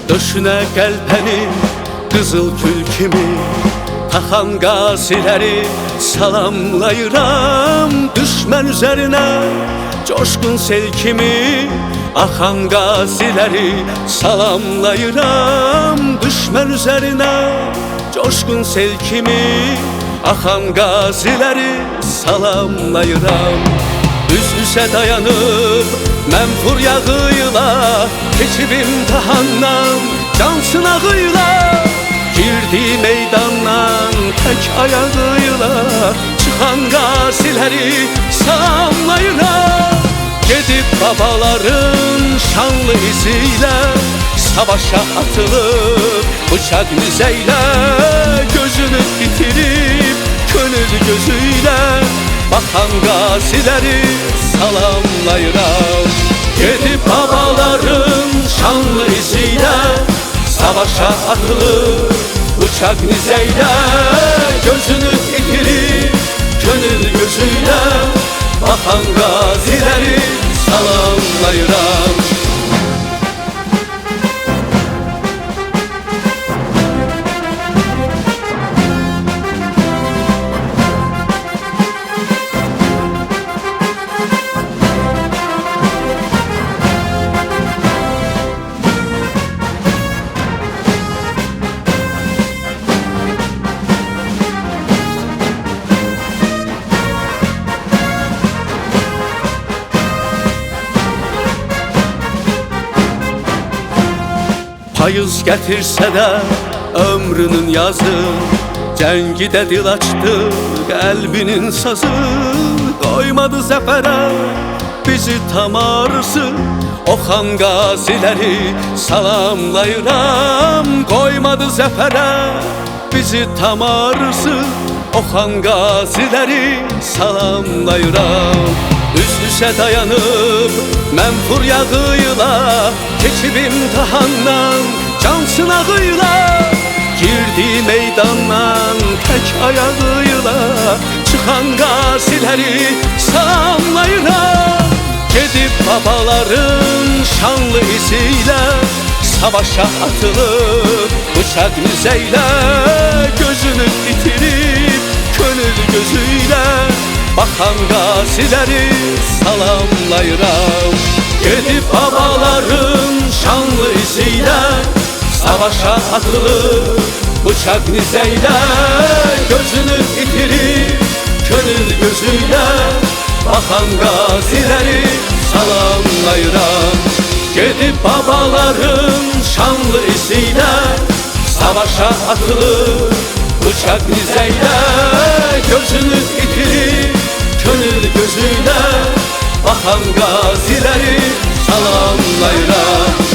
döşünə qəlpəni, qızıl gül kimi taxan qaziləri salamlayıram. Düşmən üzərinə coşqun sel kimi axan qaziləri salamlayıram. Düşmən üzərinə coşqun sel kimi axan qaziləri salamlayıram. Üz-üzə dayanıb mən furyağıyla keçib imtihandan can sınağıyla girdi meydandan tək ayağıyla çıxan qaziləri salamlayıram. Gedib babaların şanlı iziyle savaşa atılıp bıçak nizeylə gözünü bitirip könül gözüyle bakan gazileri salamlayıram. Gedib babaların şanlı iziyle savaşa atılıp bıçak nizeylə gözünü bitirip könül gözüyle bakan gazileri salamlayıram. Payız gətirsə də ömrünün yazı, cəngi də dil açdı qəlbinin sazı. Qoymadı zəfərə bizi tam arısı, oxan qaziləri salamlayıram. Qoymadı zəfərə bizi tam arısı, oxan qaziləri salamlayıram. Üz-üzə dayanıb mən furyağıyla keçib imtihandan can sınağıyla girdi meydandan tək ayağıyla çıxan qaziləri salamlayıram. Gedib babaların şanlı iziyle savaşa atılıp bıçak nizeylə gözünü bitirip könül gözüyle bakan gazileri salamlayıram. Gedib babaların şanlı iziyle savaşa atılıp bıçak nizeylə gözünü bitirip könül gözüyle bakan gazileri salamlayıram. Gedib babaların şanlı iziyle savaşa atılıp bıçak nizeylə gözünü bitirip könül gözüyle bakan gazileri salamlayıram.